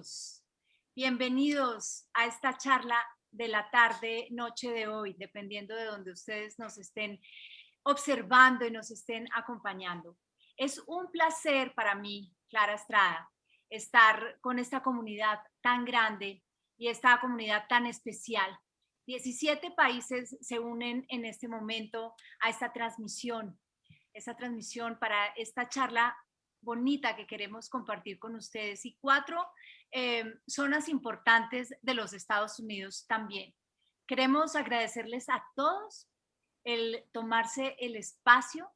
todos. Bienvenidos a esta charla de la tarde, noche de hoy, dependiendo de donde ustedes nos estén observando y nos estén acompañando. Es un placer para mí, Clara Estrada, estar con esta comunidad tan grande y esta comunidad tan especial. 17 países se unen en este momento a esta transmisión para esta charla bonita que queremos compartir con ustedes y 4 zonas importantes de los Estados Unidos también. Queremos agradecerles a todos el tomarse el espacio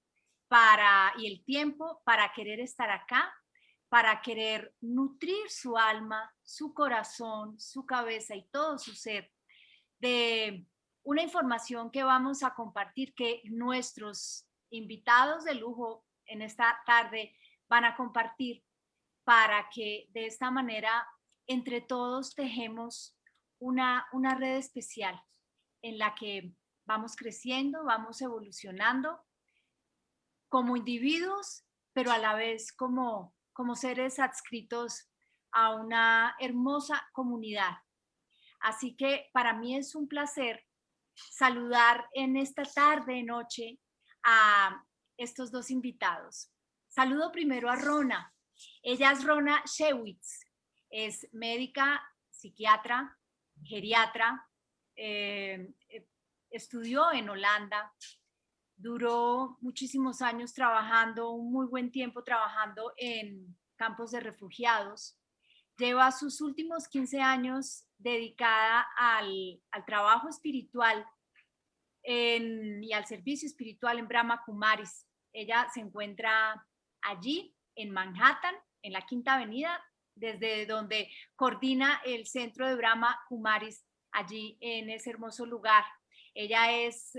y el tiempo para querer estar acá, para querer nutrir su alma, su corazón, su cabeza y todo su ser de una información que vamos a compartir, que nuestros invitados de lujo en esta tarde van a compartir, para que de esta manera entre todos tejemos una red especial en la que vamos creciendo, vamos evolucionando como individuos, pero a la vez como seres adscritos a una hermosa comunidad. Así que para mí es un placer saludar en esta tarde, noche, a estos dos invitados. Saludo primero a Rona. Ella es Rona Shewitz, es médica, psiquiatra, geriatra, estudió en Holanda, duró muchísimos años trabajando, un muy buen tiempo trabajando en campos de refugiados. Lleva sus últimos 15 años dedicada al trabajo espiritual y al servicio espiritual en Brahma Kumaris. Ella se encuentra allí en Manhattan, en la Quinta Avenida, desde donde coordina el centro de Brahma Kumaris, allí en ese hermoso lugar. Ella es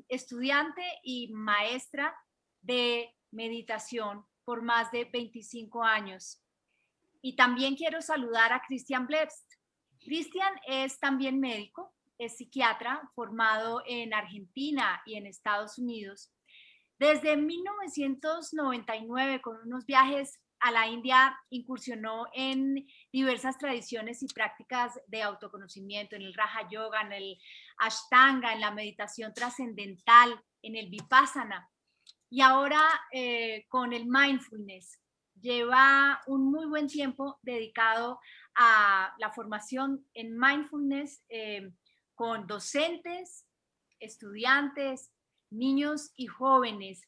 estudiante y maestra de meditación por más de 25 años. Y también quiero saludar a Christian Blebst. Christian es también médico, es psiquiatra formado en Argentina y en Estados Unidos. Desde 1999, con unos viajes a la India, incursionó en diversas tradiciones y prácticas de autoconocimiento, en el Raja Yoga, en el Ashtanga, en la meditación trascendental, en el Vipassana. Y ahora con el mindfulness. Lleva un muy buen tiempo dedicado a la formación en mindfulness con docentes, estudiantes, niños y jóvenes.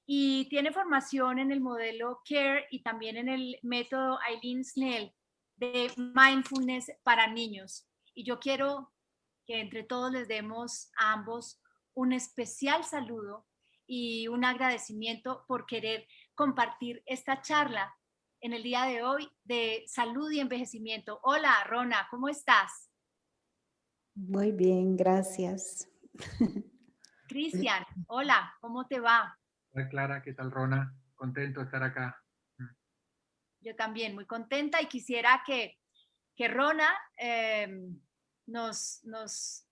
Y tiene formación en el modelo CARE y también en el método Eileen Snell de mindfulness para niños. Y yo quiero que entre todos les demos a ambos un especial saludo y un agradecimiento por querer compartir esta charla en el día de hoy de salud y envejecimiento. Hola, Rona, ¿cómo estás? Muy bien, gracias. Cristian, hola, ¿cómo te va? Hola Clara, ¿qué tal Rona? Contento de estar acá. Yo también, muy contenta y quisiera que Rona nos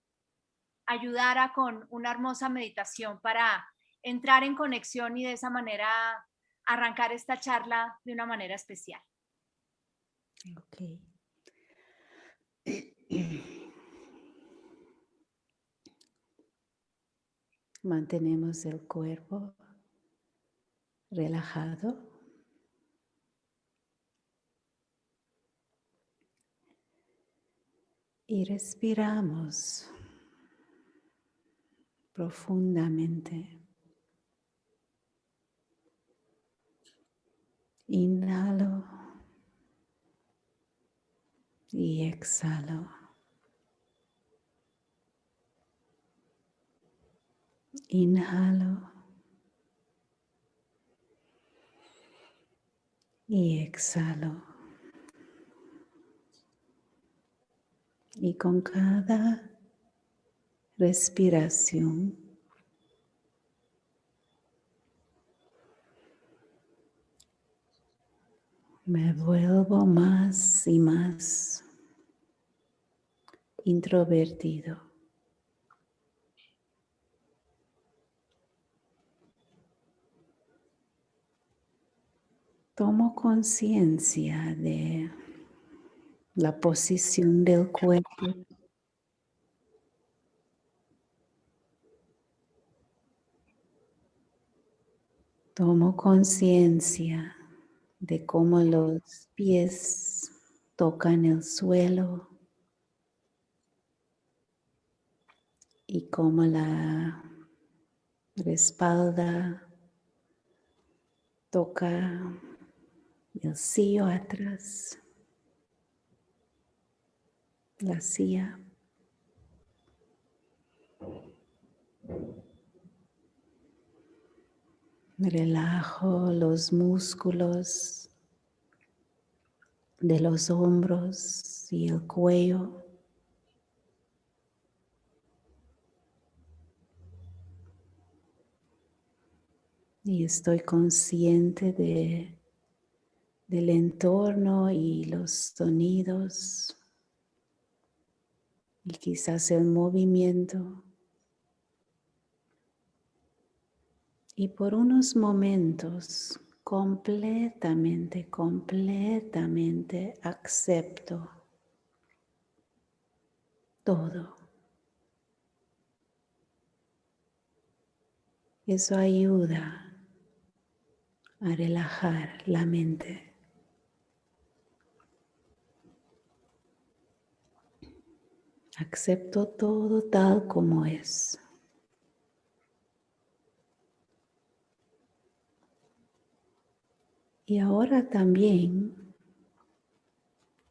ayudara con una hermosa meditación para entrar en conexión y de esa manera arrancar esta charla de una manera especial. Ok. Mantenemos el cuerpo relajado. Y respiramos profundamente. Inhalo y exhalo. Inhalo y exhalo. Y con cada respiración me vuelvo más y más introvertido. Tomo conciencia de la posición del cuerpo. Tomo conciencia de cómo los pies tocan el suelo y cómo la espalda toca el sillo atrás, la silla. Relajo los músculos de los hombros y el cuello. Y estoy consciente del entorno y los sonidos y quizás el movimiento. Y por unos momentos completamente acepto todo. Eso ayuda a relajar la mente. Acepto todo tal como es. Y ahora también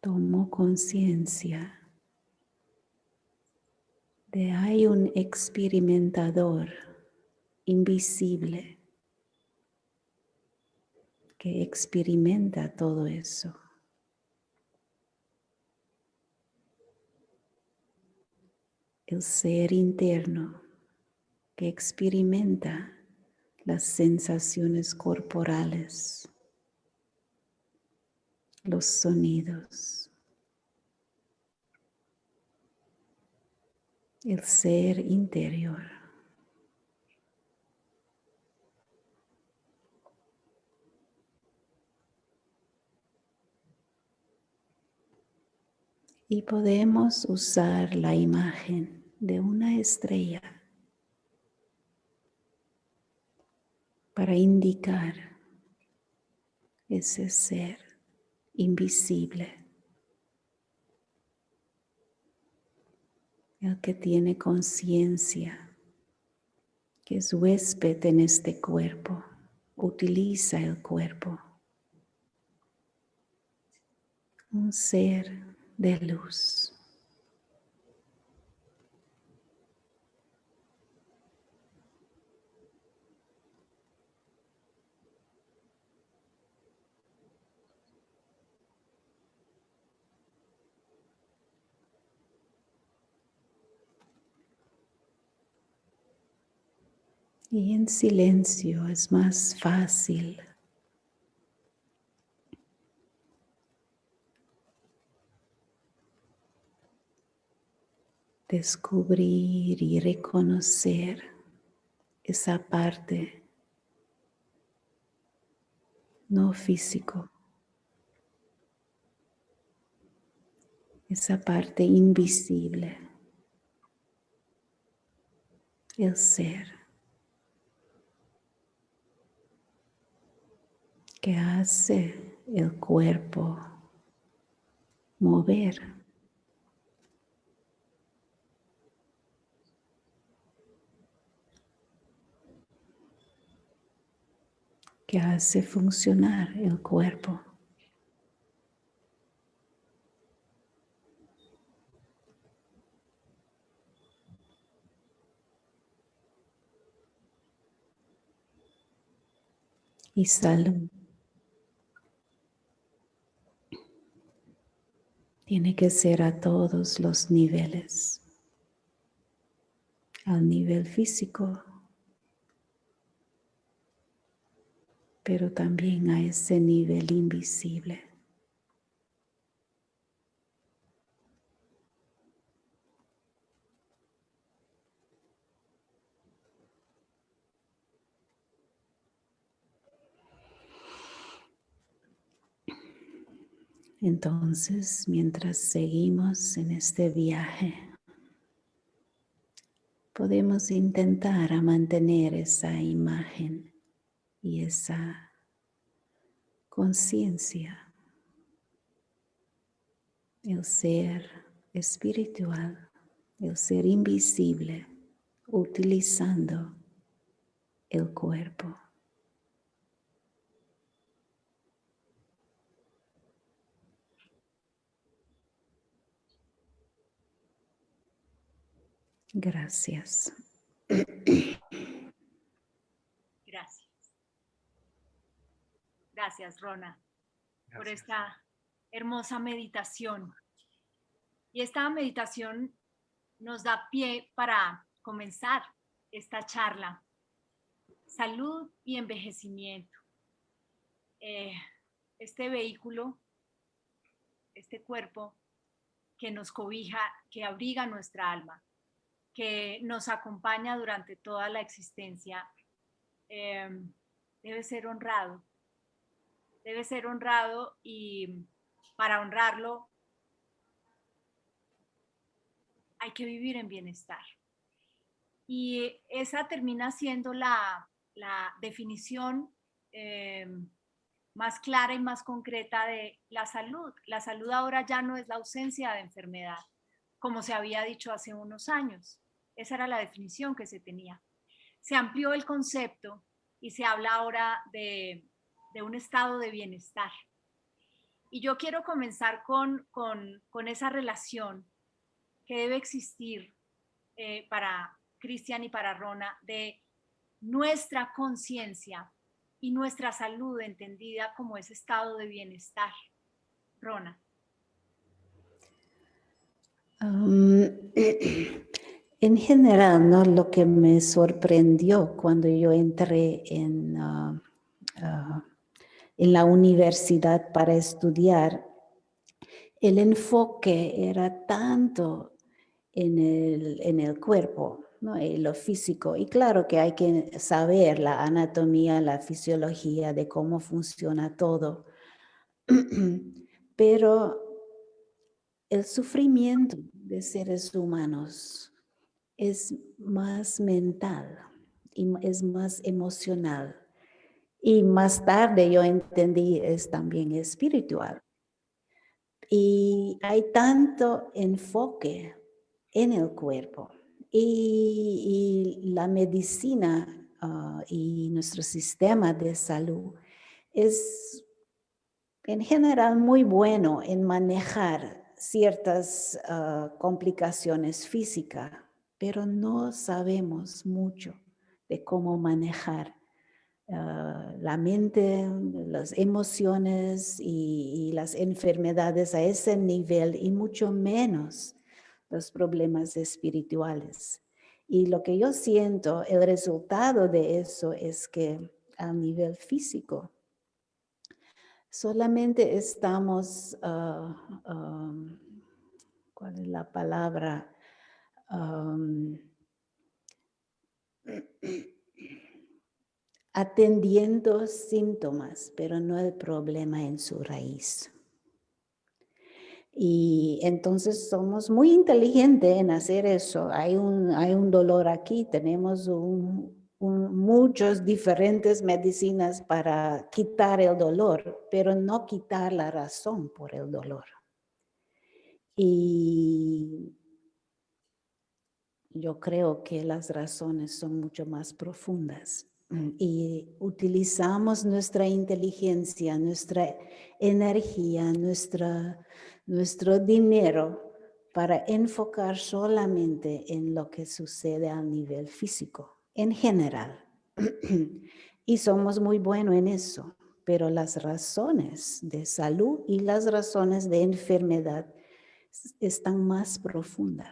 tomo conciencia de hay un experimentador invisible que experimenta todo eso. El ser interno que experimenta las sensaciones corporales, los sonidos, el ser interior. Y podemos usar la imagen de una estrella para indicar ese ser invisible, el que tiene conciencia, que es huésped en este cuerpo, utiliza el cuerpo, un ser de luz. Y en silencio es más fácil descubrir y reconocer esa parte no físico, esa parte invisible, el ser que hace el cuerpo mover. Que hace funcionar el cuerpo. Y salud tiene que ser a todos los niveles, al nivel físico, pero también a ese nivel invisible. Entonces, mientras seguimos en este viaje, podemos intentar a mantener esa imagen y esa conciencia, el ser espiritual, el ser invisible, utilizando el cuerpo. Gracias. Gracias. Gracias, Rona, por Gracias. esta hermosa meditación. Y esta meditación nos da pie para comenzar esta charla. Salud y envejecimiento. Este vehículo, este cuerpo que nos cobija, que abriga nuestra alma, que nos acompaña durante toda la existencia, debe ser honrado. Debe ser honrado y para honrarlo hay que vivir en bienestar. Y esa termina siendo la definición más clara y más concreta de la salud. La salud ahora ya no es la ausencia de enfermedad, como se había dicho hace unos años. Esa era la definición que se tenía. Se amplió el concepto y se habla ahora de un estado de bienestar. Y yo quiero comenzar con esa relación que debe existir para Cristian y para Rona de nuestra conciencia y nuestra salud entendida como ese estado de bienestar. Rona. En general, ¿no? Lo que me sorprendió cuando yo entré en la universidad para estudiar, el enfoque era tanto en el cuerpo, ¿no? En lo físico. Y claro que hay que saber la anatomía, la fisiología de cómo funciona todo. Pero el sufrimiento de seres humanos es más mental y es más emocional. Y más tarde yo entendí es también espiritual. Y hay tanto enfoque en el cuerpo. Y la medicina y nuestro sistema de salud es en general muy bueno en manejar ciertas complicaciones físicas, pero no sabemos mucho de cómo manejar la mente, las emociones y las enfermedades a ese nivel y mucho menos los problemas espirituales. Y lo que yo siento, el resultado de eso es que a nivel físico, solamente estamos, ¿cuál es la palabra? Atendiendo síntomas, pero no el problema en su raíz. Y entonces somos muy inteligentes en hacer eso. Hay un dolor aquí, tenemos muchas diferentes medicinas para quitar el dolor, pero no quitar la razón por el dolor. Y yo creo que las razones son mucho más profundas. Y utilizamos nuestra inteligencia, nuestra energía, nuestro dinero para enfocar solamente en lo que sucede a nivel físico, en general. Y somos muy buenos en eso, pero las razones de salud y las razones de enfermedad están más profundas.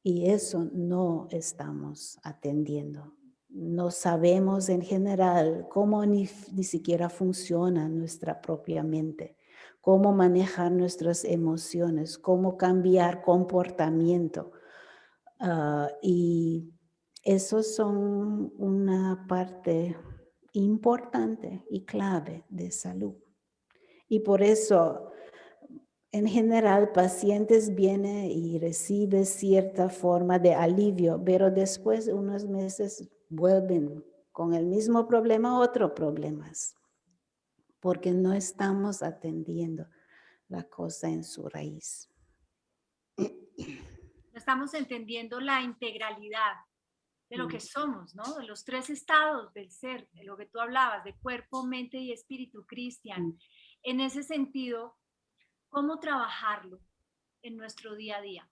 Y eso no estamos atendiendo. No sabemos en general cómo ni siquiera funciona nuestra propia mente, cómo manejar nuestras emociones, cómo cambiar comportamiento. Y esos son una parte importante y clave de salud. Y por eso en general, pacientes vienen y reciben cierta forma de alivio, pero después de unos meses vuelven con el mismo problema, otros problemas, porque no estamos atendiendo la cosa en su raíz. No estamos entendiendo la integralidad de lo que somos, ¿no? De los tres estados del ser, de lo que tú hablabas, de cuerpo, mente y espíritu, Cristian. En ese sentido, ¿cómo trabajarlo en nuestro día a día?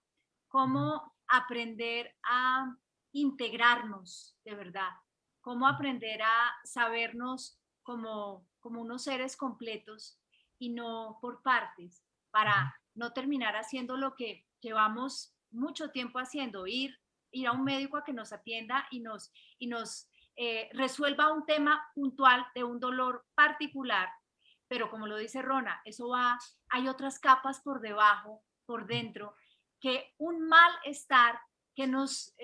¿Cómo aprender a integrarnos de verdad? ¿Cómo aprender a sabernos como unos seres completos y no por partes, para no terminar haciendo lo que llevamos mucho tiempo haciendo, ir a un médico a que nos atienda y nos resuelva un tema puntual de un dolor particular, pero como lo dice Rona, eso va, hay otras capas por debajo, por dentro, que un malestar que nos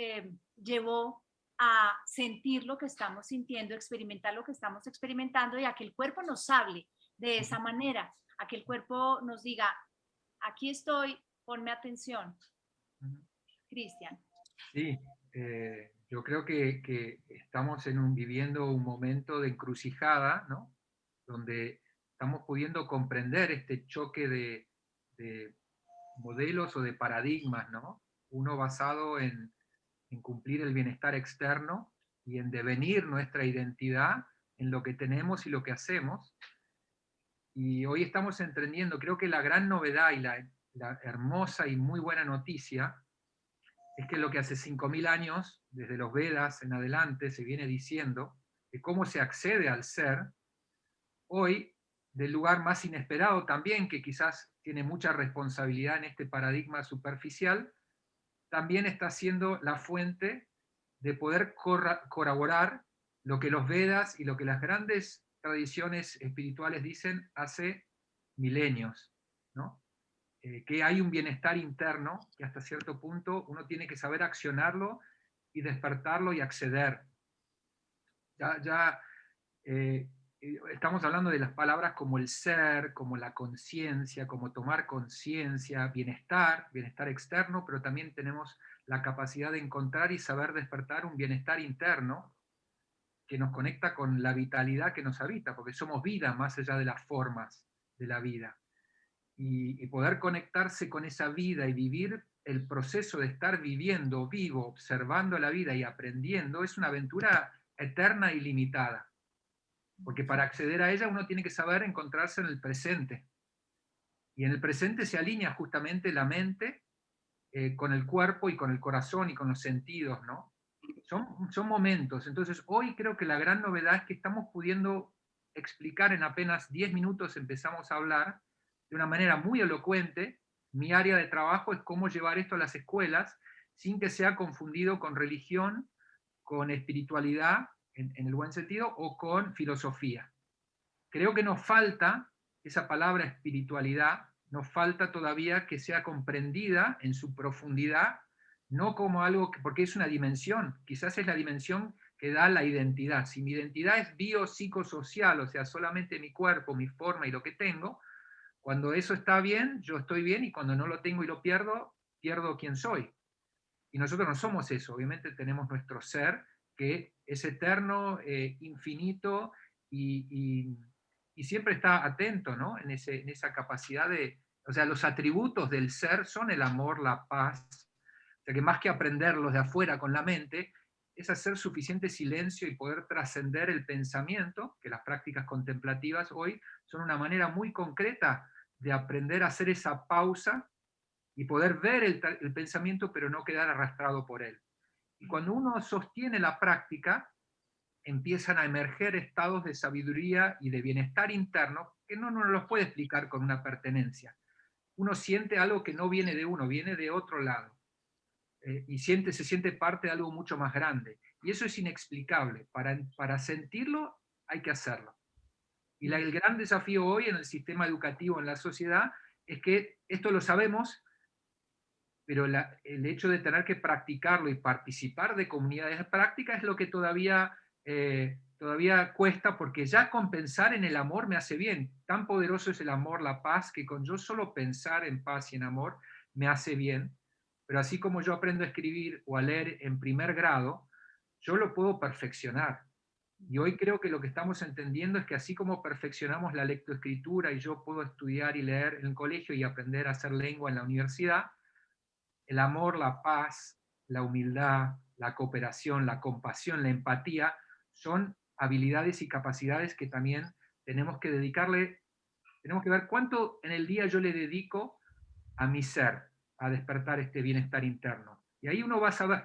llevó a sentir lo que estamos sintiendo, experimentar lo que estamos experimentando y a que el cuerpo nos hable de esa manera, a que el cuerpo nos diga, aquí estoy, ponme atención. Cristian. Sí, yo creo que estamos viviendo un momento de encrucijada, ¿no? Donde estamos pudiendo comprender este choque de modelos o de paradigmas, ¿no? Uno basado en cumplir el bienestar externo y en devenir nuestra identidad en lo que tenemos y lo que hacemos. Y hoy estamos entendiendo, creo que la gran novedad y la hermosa y muy buena noticia es que lo que hace 5.000 años, desde los Vedas en adelante, se viene diciendo, de cómo se accede al ser, hoy, del lugar más inesperado también, que quizás tiene mucha responsabilidad en este paradigma superficial, también está siendo la fuente de poder corroborar lo que los Vedas y lo que las grandes tradiciones espirituales dicen hace milenios, ¿no? Que hay un bienestar interno que hasta cierto punto uno tiene que saber accionarlo y despertarlo y acceder. Ya estamos hablando de las palabras como el ser, como la conciencia, como tomar conciencia, bienestar externo, pero también tenemos la capacidad de encontrar y saber despertar un bienestar interno que nos conecta con la vitalidad que nos habita, porque somos vida más allá de las formas de la vida. Y poder conectarse con esa vida y vivir el proceso de estar viviendo, vivo, observando la vida y aprendiendo, es una aventura eterna y limitada. Porque para acceder a ella uno tiene que saber encontrarse en el presente. Y en el presente se alinea justamente la mente con el cuerpo y con el corazón y con los sentidos, ¿no? Son momentos. Entonces hoy creo que la gran novedad es que estamos pudiendo explicar en apenas 10 minutos, empezamos a hablar de una manera muy elocuente. Mi área de trabajo es cómo llevar esto a las escuelas sin que sea confundido con religión, con espiritualidad, en el buen sentido, o con filosofía. Creo que nos falta esa palabra espiritualidad, nos falta todavía que sea comprendida en su profundidad, no como algo que, porque es una dimensión, quizás es la dimensión que da la identidad. Si mi identidad es biopsicosocial, o sea, solamente mi cuerpo, mi forma y lo que tengo, cuando eso está bien, yo estoy bien, y cuando no lo tengo y lo pierdo, pierdo quién soy. Y nosotros no somos eso, obviamente tenemos nuestro ser, que es eterno, infinito, y siempre está atento, ¿no? En esa capacidad de, o sea, los atributos del ser son el amor, la paz, o sea, que más que aprenderlos de afuera con la mente, es hacer suficiente silencio y poder trascender el pensamiento, que las prácticas contemplativas hoy son una manera muy concreta de aprender a hacer esa pausa y poder ver el pensamiento, pero no quedar arrastrado por él. Y cuando uno sostiene la práctica, empiezan a emerger estados de sabiduría y de bienestar interno que no los puede explicar con una pertenencia. Uno siente algo que no viene de uno, viene de otro lado. Y se siente parte de algo mucho más grande. Y eso es inexplicable. Para sentirlo hay que hacerlo. Y el gran desafío hoy en el sistema educativo, en la sociedad, es que esto lo sabemos, pero el hecho de tener que practicarlo y participar de comunidades de práctica es lo que todavía todavía cuesta, porque ya con pensar en el amor me hace bien. Tan poderoso es el amor, la paz, que con yo solo pensar en paz y en amor me hace bien. Pero así como yo aprendo a escribir o a leer en primer grado, yo lo puedo perfeccionar. Y hoy creo que lo que estamos entendiendo es que así como perfeccionamos la lectoescritura y yo puedo estudiar y leer en el colegio y aprender a hacer lengua en la universidad, el amor, la paz, la humildad, la cooperación, la compasión, la empatía, son habilidades y capacidades que también tenemos que dedicarle, tenemos que ver cuánto en el día yo le dedico a mi ser, a despertar este bienestar interno. Y ahí uno va a saber,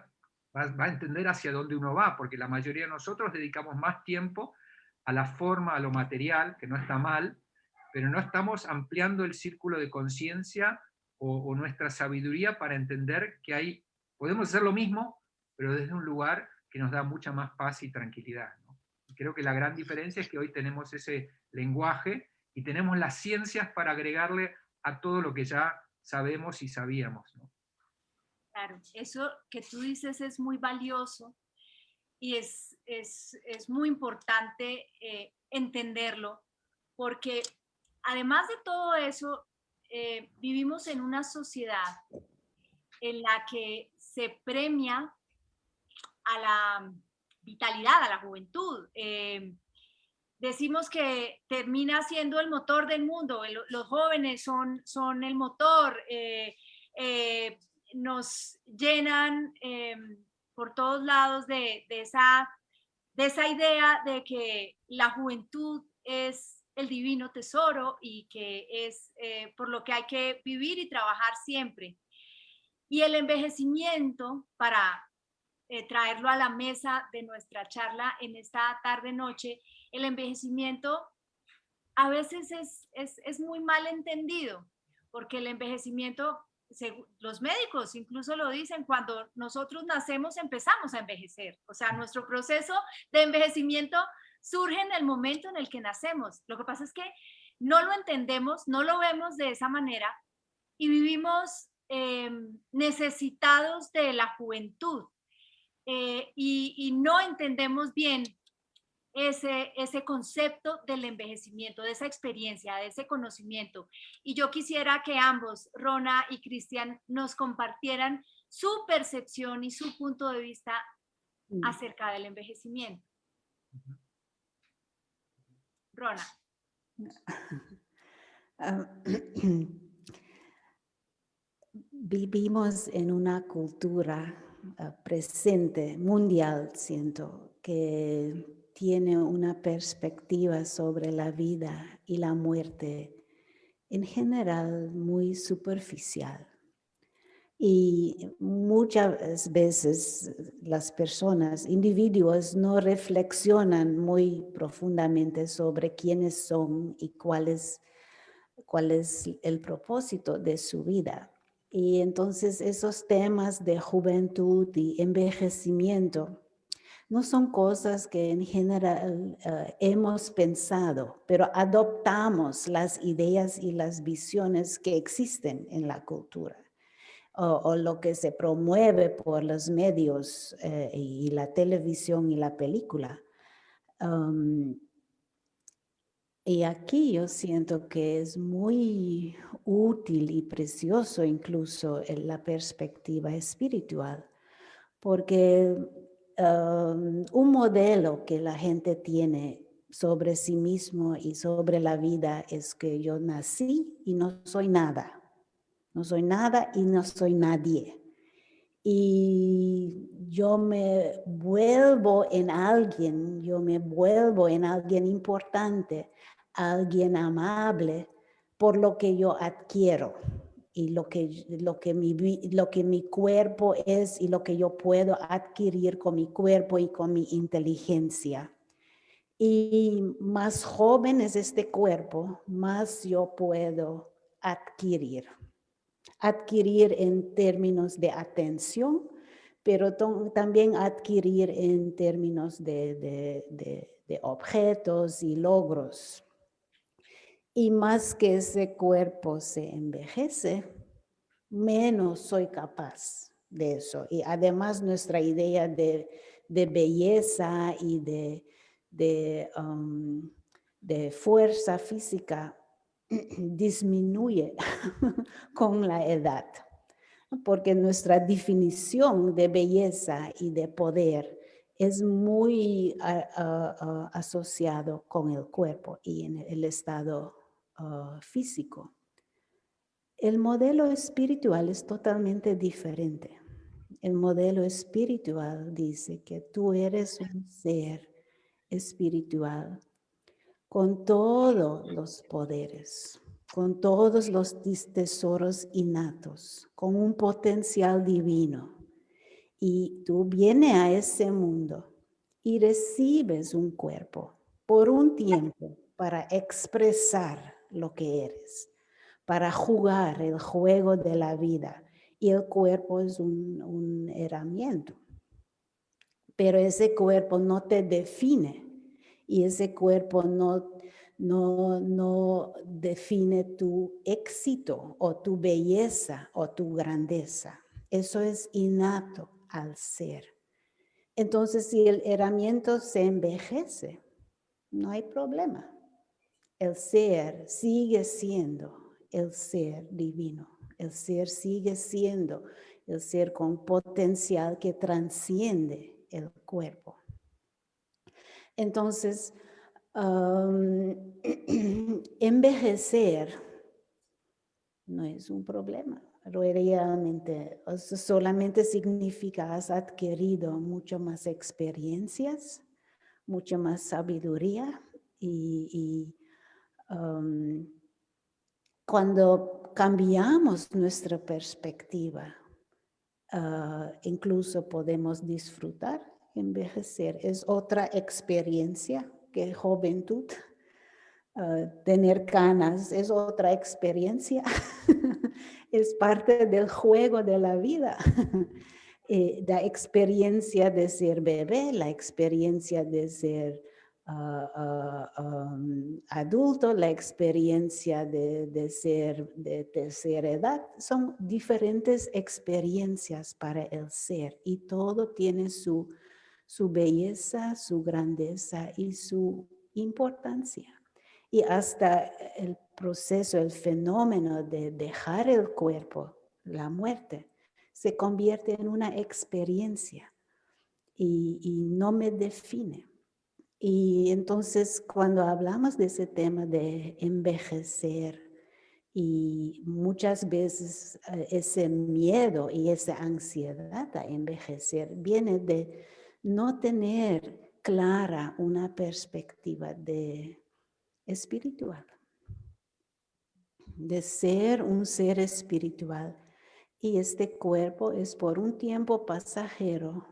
va a entender hacia dónde uno va, porque la mayoría de nosotros dedicamos más tiempo a la forma, a lo material, que no está mal, pero no estamos ampliando el círculo de conciencia o nuestra sabiduría para entender que podemos hacer lo mismo, pero desde un lugar que nos da mucha más paz y tranquilidad, ¿no? Y creo que la gran diferencia es que hoy tenemos ese lenguaje y tenemos las ciencias para agregarle a todo lo que ya sabemos y sabíamos, ¿no? Claro, eso que tú dices es muy valioso y es muy importante entenderlo, porque además de todo eso, vivimos en una sociedad en la que se premia a la vitalidad, a la juventud. Decimos que termina siendo el motor del mundo, los jóvenes son el motor, nos llenan por todos lados de esa idea de que la juventud es el divino tesoro y que es por lo que hay que vivir y trabajar siempre. Y el envejecimiento, para traerlo a la mesa de nuestra charla en esta tarde-noche, el envejecimiento a veces es muy mal entendido, porque el envejecimiento, los médicos incluso lo dicen, cuando nosotros nacemos empezamos a envejecer, o sea, nuestro proceso de envejecimiento surge en el momento en el que nacemos. Lo que pasa es que no lo entendemos, no lo vemos de esa manera y vivimos necesitados de la juventud y no entendemos bien ese concepto del envejecimiento, de esa experiencia, de ese conocimiento. Y yo quisiera que ambos, Rona y Cristian, nos compartieran su percepción y su punto de vista acerca del envejecimiento. Rona. Vivimos en una cultura presente, mundial, siento, que tiene una perspectiva sobre la vida y la muerte en general muy superficial. Y muchas veces las personas, individuos, no reflexionan muy profundamente sobre quiénes son y cuál es el propósito de su vida. Y entonces esos temas de juventud y envejecimiento no son cosas que en general hemos pensado, pero adoptamos las ideas y las visiones que existen en la cultura o lo que se promueve por los medios y la televisión y la película. Y aquí yo siento que es muy útil y precioso incluso en la perspectiva espiritual, porque un modelo que la gente tiene sobre sí mismo y sobre la vida es que yo nací y no soy nada. No soy nada y no soy nadie. Y yo me vuelvo en alguien importante, alguien amable, por lo que yo adquiero y lo que mi cuerpo es y lo que yo puedo adquirir con mi cuerpo y con mi inteligencia. Y más joven es este cuerpo, más yo puedo adquirir en términos de atención, pero también adquirir en términos de objetos y logros. Y más que ese cuerpo se envejece, menos soy capaz de eso. Y además nuestra idea de belleza y de fuerza física disminuye con la edad, porque nuestra definición de belleza y de poder es muy asociado con el cuerpo y en el estado físico. El modelo espiritual es totalmente diferente. El modelo espiritual dice que tú eres un ser espiritual con todos los poderes, con todos los tesoros innatos, con un potencial divino. Y tú vienes a ese mundo y recibes un cuerpo por un tiempo para expresar lo que eres, para jugar el juego de la vida. Y el cuerpo es un herramienta. Pero ese cuerpo no te define y ese cuerpo no define tu éxito o tu belleza o tu grandeza. Eso es innato al ser. Entonces, si el herramienta se envejece, no hay problema. El ser sigue siendo el ser divino. El ser sigue siendo el ser con potencial que transciende el cuerpo. Entonces, envejecer no es un problema. Realmente, solamente significa que has adquirido mucho más experiencias, mucha más sabiduría y cuando cambiamos nuestra perspectiva, incluso podemos disfrutar, envejecer. Es otra experiencia que juventud. Tener canas es otra experiencia. Es parte del juego de la vida. La experiencia de ser bebé, la experiencia de ser adulto, la experiencia de ser de tercera edad, son diferentes experiencias para el ser y todo tiene su belleza, su grandeza y su importancia. Y hasta el proceso, el fenómeno de dejar el cuerpo, la muerte, se convierte en una experiencia y no me define. Y entonces cuando hablamos de ese tema de envejecer y muchas veces ese miedo y esa ansiedad a envejecer viene de no tener clara una perspectiva espiritual, de ser un ser espiritual. Y este cuerpo es por un tiempo pasajero,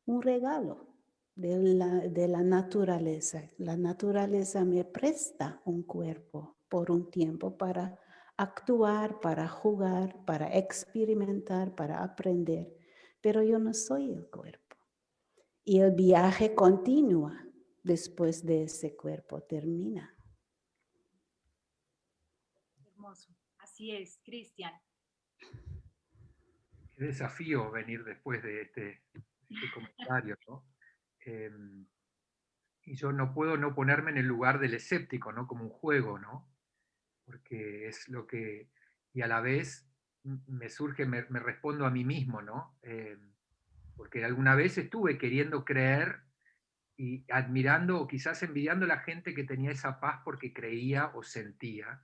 un regalo de la naturaleza. La naturaleza me presta un cuerpo por un tiempo para actuar, para jugar, para experimentar, para aprender. Pero yo no soy el cuerpo. Y el viaje continúa después de ese cuerpo termina. Hermoso. Así es, Cristian. Qué desafío venir después de este comentario, ¿no? Y yo no puedo no ponerme en el lugar del escéptico, ¿no? Como un juego, ¿no? Porque es lo que, y a la vez me surge, me respondo a mí mismo, ¿no? Porque alguna vez estuve queriendo creer y admirando o quizás envidiando a la gente que tenía esa paz porque creía o sentía.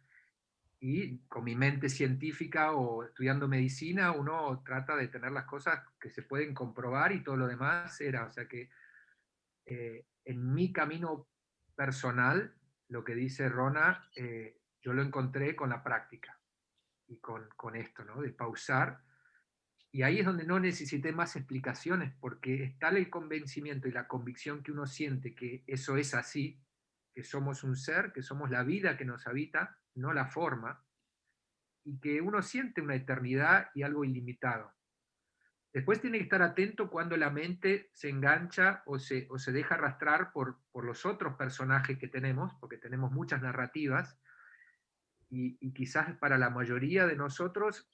Y con mi mente científica o estudiando medicina, uno trata de tener las cosas que se pueden comprobar y todo lo demás era, o sea que en mi camino personal, lo que dice Rona, yo lo encontré con la práctica y con esto, ¿no? De pausar. Y ahí es donde no necesité más explicaciones, porque está el convencimiento y la convicción que uno siente que eso es así, que somos un ser, que somos la vida que nos habita, no la forma, y que uno siente una eternidad y algo ilimitado. Después tiene que estar atento cuando la mente se engancha o se deja arrastrar por los otros personajes que tenemos, porque tenemos muchas narrativas, y quizás para la mayoría de nosotros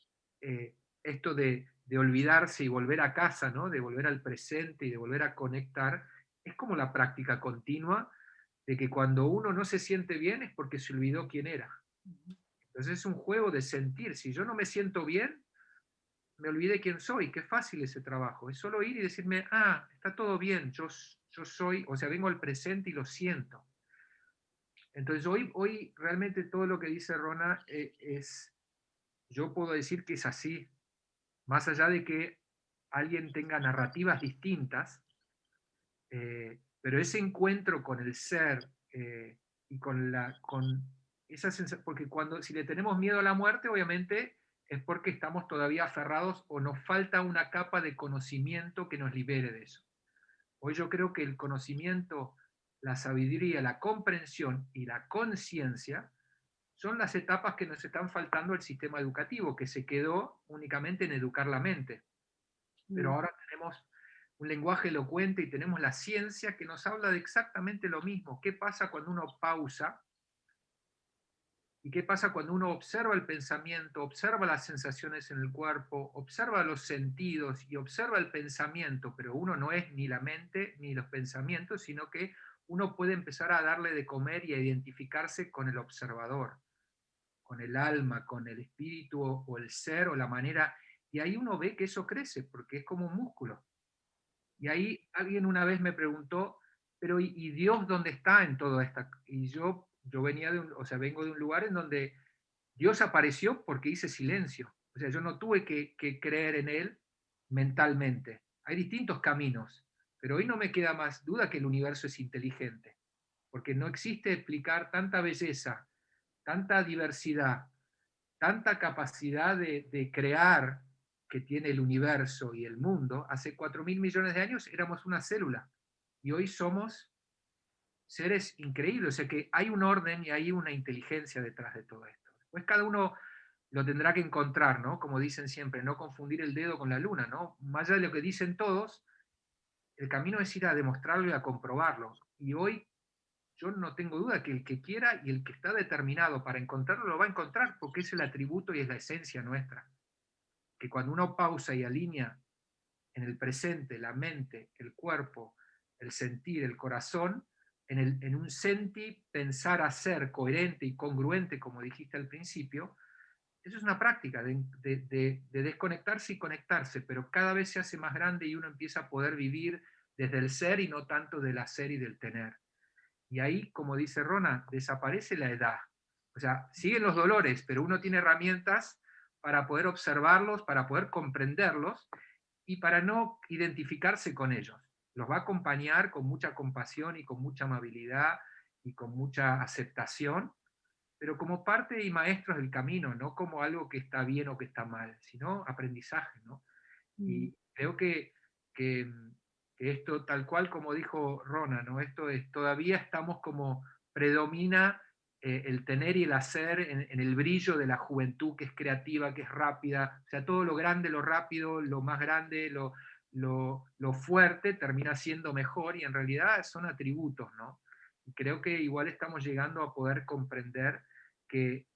esto de olvidarse y volver a casa, ¿no? De volver al presente y de volver a conectar, es como la práctica continua de que cuando uno no se siente bien es porque se olvidó quién era. Entonces es un juego de sentir. Si yo no me siento bien, me olvidé quién soy. Qué fácil ese trabajo. Es solo ir y decirme, ah, está todo bien, yo soy, o sea, vengo al presente y lo siento. Entonces hoy realmente todo lo que dice Rona yo puedo decir que es así, más allá de que alguien tenga narrativas distintas, pero ese encuentro con el ser y con esa sensación, porque si le tenemos miedo a la muerte, obviamente es porque estamos todavía aferrados o nos falta una capa de conocimiento que nos libere de eso. Hoy yo creo que el conocimiento, la sabiduría, la comprensión y la conciencia son las etapas que nos están faltando al sistema educativo, que se quedó únicamente en educar la mente. Pero ahora tenemos un lenguaje elocuente y tenemos la ciencia que nos habla de exactamente lo mismo. ¿Qué pasa cuando uno pausa? ¿Y qué pasa cuando uno observa el pensamiento, observa las sensaciones en el cuerpo, observa los sentidos y observa el pensamiento? Pero uno no es ni la mente ni los pensamientos, sino que uno puede empezar a darle de comer y a identificarse con el observador, con el alma, con el espíritu o el ser o la manera. Y ahí uno ve que eso crece, porque es como un músculo. Y ahí alguien una vez me preguntó, pero ¿y Dios dónde está en todo esto? Y yo vengo de un lugar en donde Dios apareció porque hice silencio. O sea, yo no tuve que creer en Él mentalmente. Hay distintos caminos, pero hoy no me queda más duda que el universo es inteligente, porque no existe explicar tanta belleza, tanta diversidad, tanta capacidad de crear que tiene el universo y el mundo. Hace 4.000 millones de años éramos una célula y hoy somos seres increíbles. O sea que hay un orden y hay una inteligencia detrás de todo esto. Pues cada uno lo tendrá que encontrar, ¿no? Como dicen siempre, no confundir el dedo con la luna, ¿no? Más allá de lo que dicen todos, el camino es ir a demostrarlo y a comprobarlo. Y hoy yo no tengo duda que el que quiera y el que está determinado para encontrarlo lo va a encontrar porque es el atributo y es la esencia nuestra. Que cuando uno pausa y alinea en el presente, la mente, el cuerpo, el sentir, el corazón, en un senti, pensar, hacer coherente y congruente, como dijiste al principio, eso es una práctica de desconectarse y conectarse, pero cada vez se hace más grande y uno empieza a poder vivir desde el ser y no tanto del hacer y del tener. Y ahí, como dice Rona, desaparece la edad. O sea, siguen los dolores, pero uno tiene herramientas para poder observarlos, para poder comprenderlos y para no identificarse con ellos. Los va a acompañar con mucha compasión y con mucha amabilidad y con mucha aceptación, pero como parte y maestros del camino, no como algo que está bien o que está mal, sino aprendizaje, ¿no? Y creo que esto, tal cual como dijo Rona, ¿no? Esto es, todavía estamos como predomina el tener y el hacer en el brillo de la juventud que es creativa, que es rápida, o sea, todo lo grande, lo rápido, lo más grande, lo fuerte termina siendo mejor y en realidad son atributos, ¿no? Y creo que igual estamos llegando a poder comprender que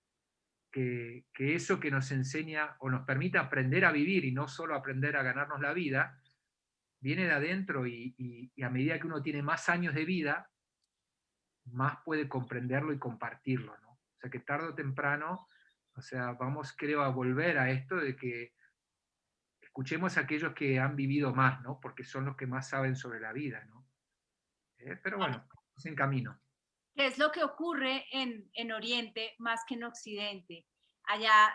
que eso que nos enseña o nos permite aprender a vivir y no solo aprender a ganarnos la vida, viene de adentro y a medida que uno tiene más años de vida, más puede comprenderlo y compartirlo, ¿no? O sea que tarde o temprano, o sea, vamos creo a volver a esto de que escuchemos a aquellos que han vivido más, ¿no? Porque son los que más saben sobre la vida, ¿no? Pero bueno, es en camino. ¿Qué es lo que ocurre en Oriente más que en Occidente? Allá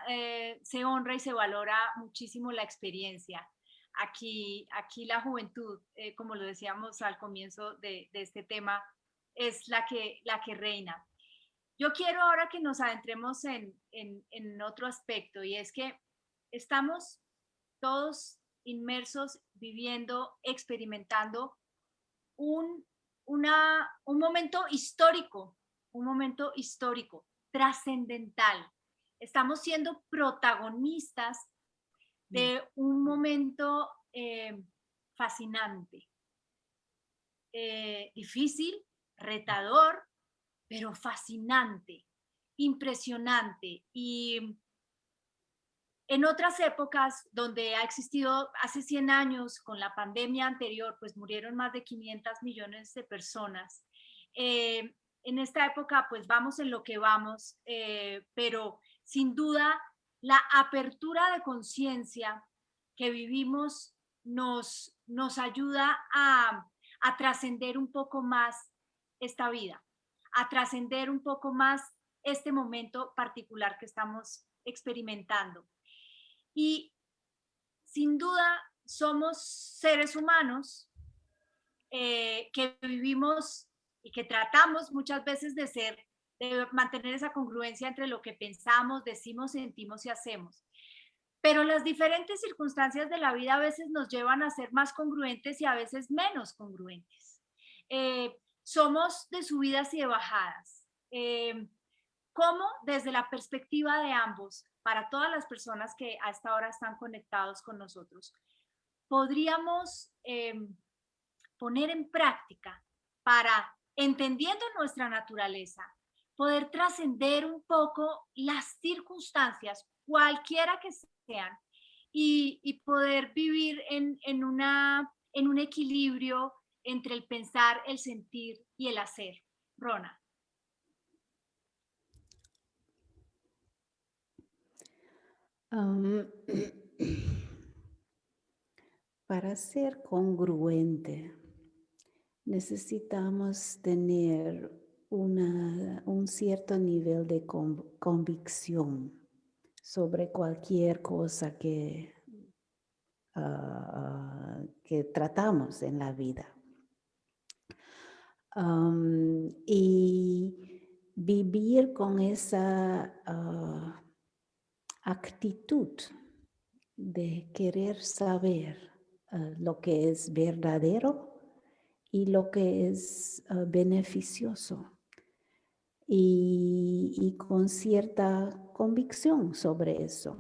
se honra y se valora muchísimo la experiencia. Aquí la juventud, como lo decíamos al comienzo de este tema, es la que reina. Yo quiero ahora que nos adentremos en otro aspecto y es que estamos todos inmersos, viviendo, experimentando un, un momento histórico, trascendental. Estamos siendo protagonistas de un momento fascinante, difícil, retador, pero fascinante, impresionante. Y En otras épocas donde ha existido hace 100 años, con la pandemia anterior, pues murieron más de 500 millones de personas. En esta época, pues vamos en lo que vamos, pero sin duda la apertura de conciencia que vivimos nos ayuda a trascender un poco más esta vida, a trascender un poco más este momento particular que estamos experimentando. Y sin duda somos seres humanos que vivimos y que tratamos muchas veces de mantener esa congruencia entre lo que pensamos, decimos, sentimos y hacemos. Pero las diferentes circunstancias de la vida a veces nos llevan a ser más congruentes y a veces menos congruentes. Somos de subidas y de bajadas. ¿Cómo desde la perspectiva de ambos, para todas las personas que a esta hora están conectados con nosotros, podríamos poner en práctica para, entendiendo nuestra naturaleza, poder trascender un poco las circunstancias, cualquiera que sean, y poder vivir en un equilibrio entre el pensar, el sentir y el hacer? Rona. Para ser congruente, necesitamos tener un cierto nivel de convicción sobre cualquier cosa que tratamos en la vida. Y vivir con esa actitud de querer saber lo que es verdadero y lo que es beneficioso, y con cierta convicción sobre eso.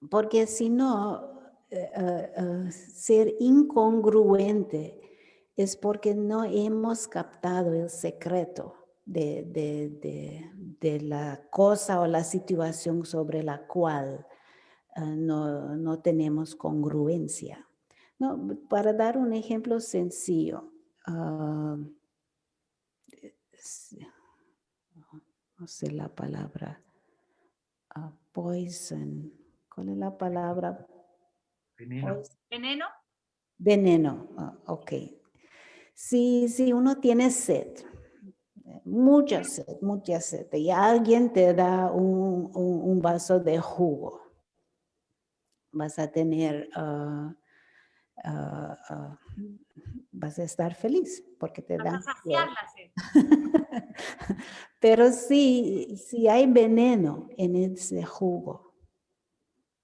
Porque si no, ser incongruente es porque no hemos captado el secreto de la cosa o la situación sobre la cual no tenemos congruencia. No, para dar un ejemplo sencillo, no sé la palabra, poison. ¿Cuál es la palabra? Veneno. ¿Veneno? Veneno, ok. Si uno tiene sed, mucha sed, y alguien te da un vaso de jugo, vas a tener, vas a estar feliz porque te dan. Vas a saciar la sed. Pero si hay veneno en ese jugo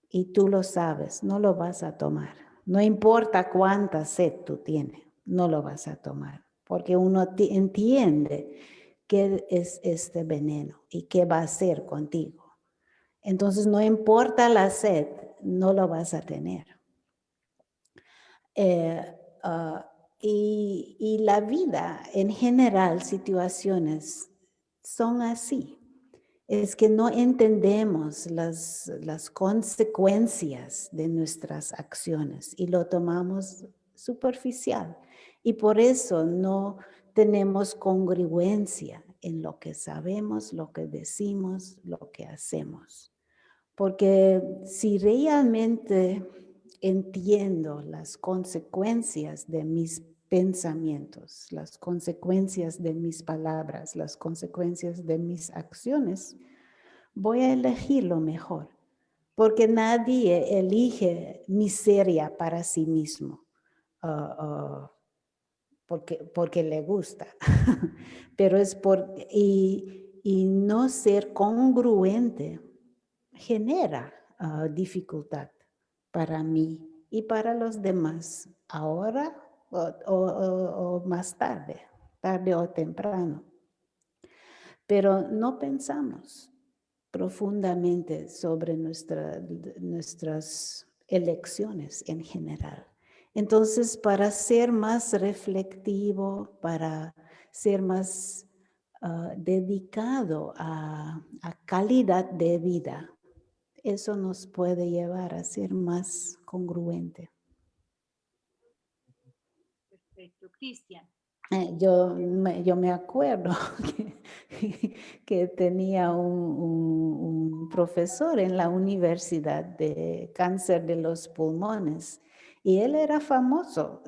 y tú lo sabes, no lo vas a tomar. No importa cuánta sed tú tienes, no lo vas a tomar, porque uno entiende qué es este veneno y qué va a hacer contigo. Entonces, no importa la sed, no lo vas a tener. Y la vida, en general, situaciones son así. Es que no entendemos las consecuencias de nuestras acciones y lo tomamos superficial. Y por eso no tenemos congruencia en lo que sabemos, lo que decimos, lo que hacemos. Porque si realmente entiendo las consecuencias de mis pensamientos, las consecuencias de mis palabras, las consecuencias de mis acciones, voy a elegir lo mejor, porque nadie elige miseria para sí mismo, porque le gusta, pero es y no ser congruente genera dificultad para mí y para los demás, ahora o más tarde o temprano. Pero no pensamos profundamente sobre nuestras elecciones en general. Entonces, para ser más reflectivo, para ser más dedicado a calidad de vida, Eso nos puede llevar a ser más congruente. Perfecto. Cristian. Yo me acuerdo que tenía un profesor en la universidad de cáncer de los pulmones y él era famoso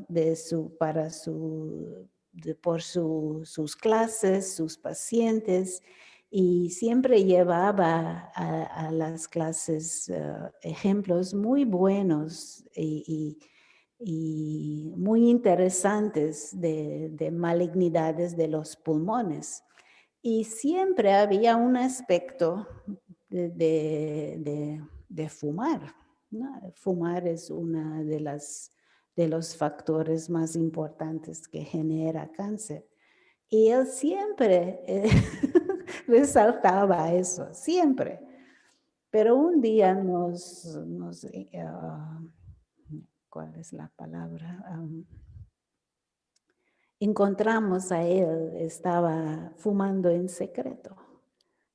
por sus clases, sus pacientes, y siempre llevaba a las clases ejemplos muy buenos y muy interesantes de malignidades de los pulmones. Y siempre había un aspecto de fumar, ¿no? Fumar es una de los factores más importantes que genera cáncer. Y él siempre resaltaba eso, siempre. Pero un día ¿cuál es la palabra? Encontramos a él, estaba fumando en secreto.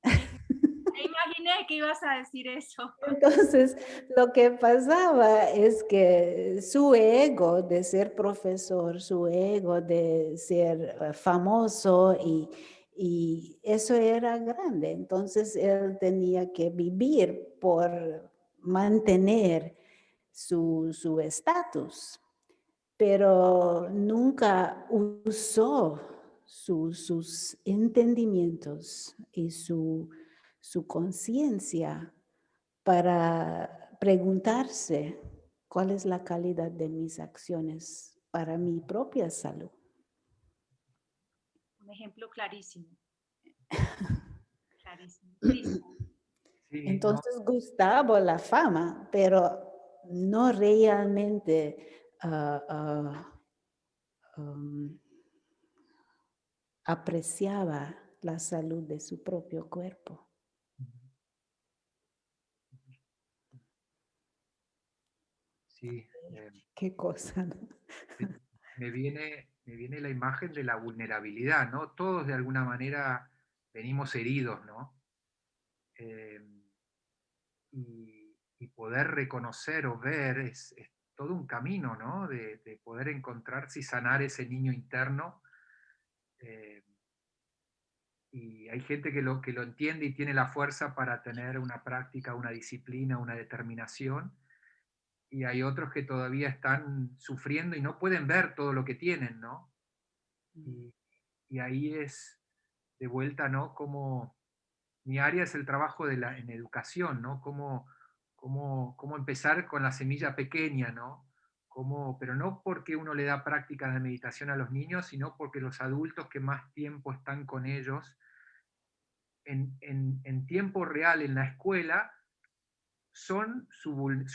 Imaginé que ibas a decir eso. Entonces, lo que pasaba es que su ego de ser profesor, su ego de ser famoso y eso era grande. Entonces, él tenía que vivir por mantener su estatus, pero nunca usó sus entendimientos y su conciencia para preguntarse cuál es la calidad de mis acciones para mi propia salud. Un ejemplo clarísimo. Clarísimo. Cristian. Sí, no, Entonces Gustavo la fama, pero no realmente um, apreciaba la salud de su propio cuerpo. sí. Qué cosa, ¿no? Me me viene la imagen de la vulnerabilidad, ¿no? Todos de alguna manera venimos heridos, ¿no? Eh, y poder reconocer o ver es todo un camino, ¿no? De poder encontrarse y sanar ese niño interno. eh, y hay gente que lo entiende y tiene la fuerza para tener una práctica, una disciplina, una determinación, y hay otros que todavía están sufriendo y no pueden ver todo lo que tienen, ¿no? Y, y ahí es de vuelta, ¿no? Como mi área es el trabajo en educación, ¿no? Cómo empezar con la semilla pequeña, ¿no? Pero no porque uno le da prácticas de meditación a los niños, sino porque los adultos que más tiempo están con ellos en tiempo real en la escuela son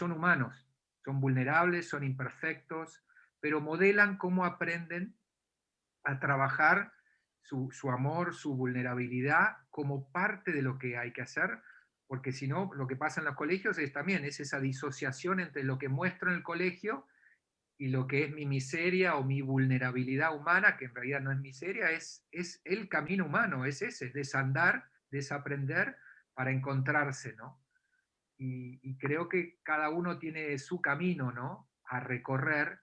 humanos, son vulnerables, son imperfectos, pero modelan cómo aprenden a trabajar su amor, su vulnerabilidad como parte de lo que hay que hacer, porque si no, lo que pasa en los colegios es también es esa disociación entre lo que muestro en el colegio y lo que es mi miseria o mi vulnerabilidad humana, que en realidad no es miseria, es el camino humano, es ese, es desandar, desaprender para encontrarse, ¿no? Y creo que cada uno tiene su camino, ¿no? A recorrer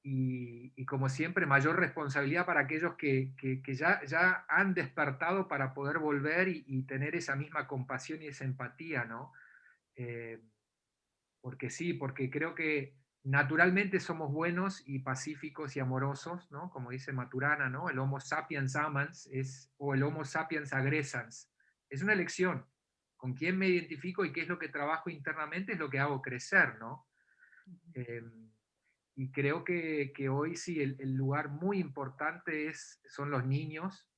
y como siempre, mayor responsabilidad para aquellos que ya han despertado para poder volver y tener esa misma compasión y esa empatía, ¿no? Eh, porque sí, porque creo que naturalmente somos buenos y pacíficos y amorosos, ¿no? Como dice Maturana, ¿no? El Homo sapiens amans o el Homo sapiens agresans. Es una elección. Con quién me identifico y qué es lo que trabajo internamente es lo que hago crecer, ¿no? Eh, y creo que hoy sí el lugar muy importante son los niños,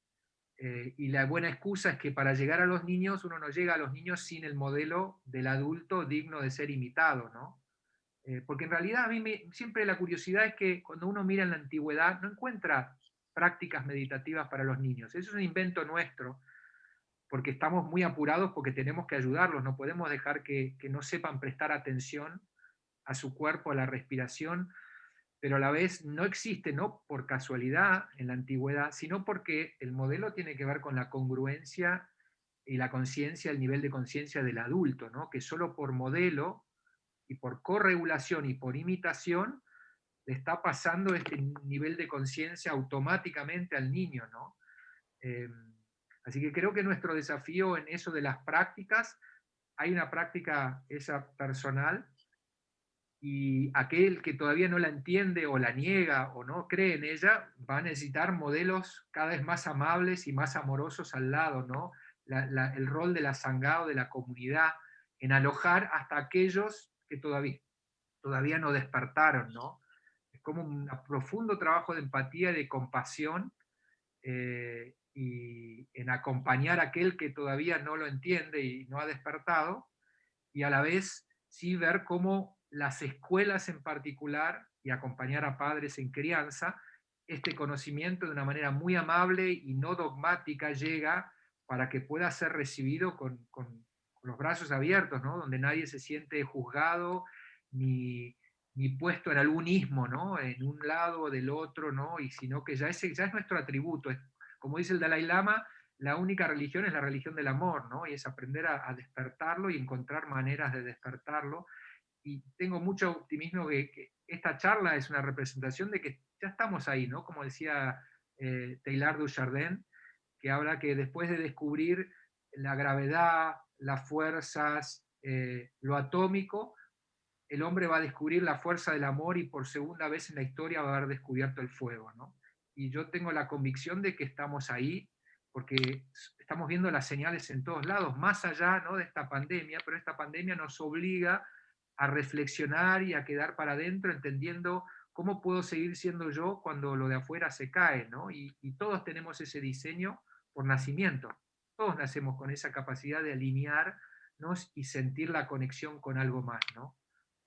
y la buena excusa es que para llegar a los niños uno no llega a los niños sin el modelo del adulto digno de ser imitado, ¿no? Porque en realidad a mí siempre la curiosidad es que cuando uno mira en la antigüedad no encuentra prácticas meditativas para los niños. Eso es un invento nuestro, porque estamos muy apurados porque tenemos que ayudarlos, no podemos dejar que no sepan prestar atención a su cuerpo, a la respiración, pero a la vez no existe, no por casualidad en la antigüedad, sino porque el modelo tiene que ver con la congruencia y la conciencia, el nivel de conciencia del adulto, ¿no? Que solo por modelo y por corregulación y por imitación le está pasando este nivel de conciencia automáticamente al niño, ¿no? Eh, Así que creo que nuestro desafío en eso de las prácticas, hay una práctica esa personal, y aquel que todavía no la entiende o la niega o no cree en ella, va a necesitar modelos cada vez más amables y más amorosos al lado, ¿no? El rol de la sangha, de la comunidad, en alojar hasta aquellos que todavía no despertaron, ¿no? Es como un profundo trabajo de empatía, de compasión, y en acompañar a aquel que todavía no lo entiende y no ha despertado, y a la vez sí ver cómo las escuelas en particular, y acompañar a padres en crianza, este conocimiento de una manera muy amable y no dogmática llega para que pueda ser recibido con los brazos abiertos, ¿no? Donde nadie se siente juzgado ni puesto en algún ismo, ¿no? En un lado o del otro, ¿no? Y sino que ya es nuestro atributo. Como dice el Dalai Lama, la única religión es la religión del amor, ¿no? Y es aprender a despertarlo y encontrar maneras de despertarlo. Y tengo mucho optimismo que esta charla es una representación de que ya estamos ahí, ¿no? Como decía Teilhard de Chardin, que habla que después de descubrir la gravedad, las fuerzas, lo atómico, el hombre va a descubrir la fuerza del amor, y por segunda vez en la historia va a haber descubierto el fuego, ¿no? Y yo tengo la convicción de que estamos ahí, porque estamos viendo las señales en todos lados, más allá, ¿no?, de esta pandemia, pero esta pandemia nos obliga a reflexionar y a quedar para adentro, entendiendo cómo puedo seguir siendo yo cuando lo de afuera se cae, ¿no? Y todos tenemos ese diseño por nacimiento, todos nacemos con esa capacidad de alinearnos y sentir la conexión con algo más, ¿no?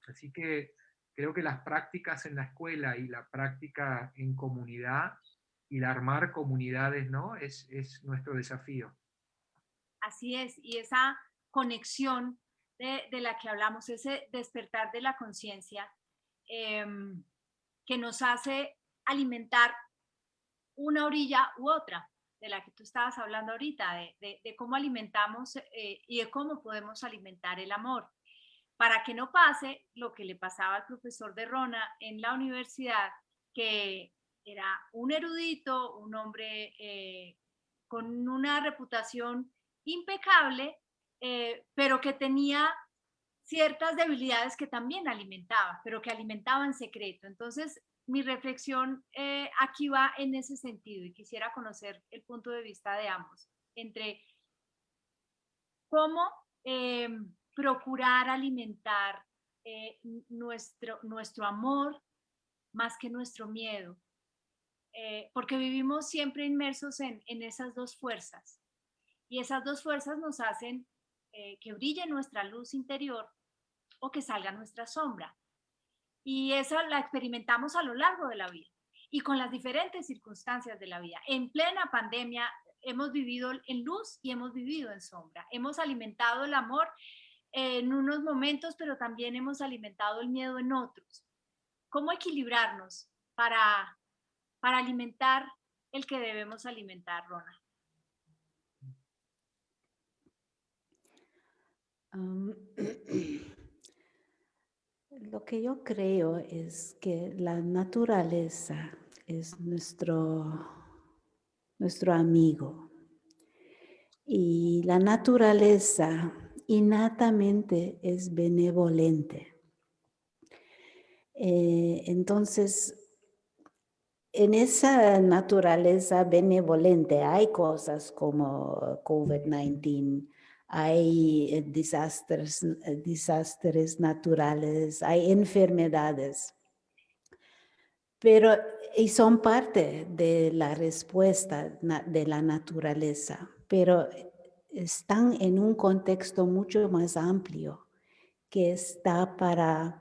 Así que creo que las prácticas en la escuela y la práctica en comunidad y el armar comunidades, ¿no? Es nuestro desafío. Así es, y esa conexión de la que hablamos, ese despertar de la conciencia, que nos hace alimentar una orilla u otra, de la que tú estabas hablando ahorita, de cómo alimentamos y de cómo podemos alimentar el amor, para que no pase lo que le pasaba al profesor de Rona en la universidad, que era un erudito, un hombre con una reputación impecable, pero que tenía ciertas debilidades que también alimentaba, pero que alimentaba en secreto. Entonces, mi reflexión aquí va en ese sentido, y quisiera conocer el punto de vista de ambos, entre cómo procurar alimentar nuestro amor más que nuestro miedo, porque vivimos siempre inmersos en esas dos fuerzas, y esas dos fuerzas nos hacen que brille nuestra luz interior o que salga nuestra sombra. Y esa la experimentamos a lo largo de la vida y con las diferentes circunstancias de la vida. En plena pandemia hemos vivido en luz y hemos vivido en sombra. Hemos alimentado el amor en unos momentos, pero también hemos alimentado el miedo en otros. ¿Cómo equilibrarnos para alimentar el que debemos alimentar, Rona? Lo que yo creo es que la naturaleza es nuestro amigo, y la naturaleza innatamente es benevolente. Entonces, en esa naturaleza benevolente hay cosas como COVID-19, hay desastres naturales, hay enfermedades, pero y son parte de la respuesta de la naturaleza, pero están en un contexto mucho más amplio que está para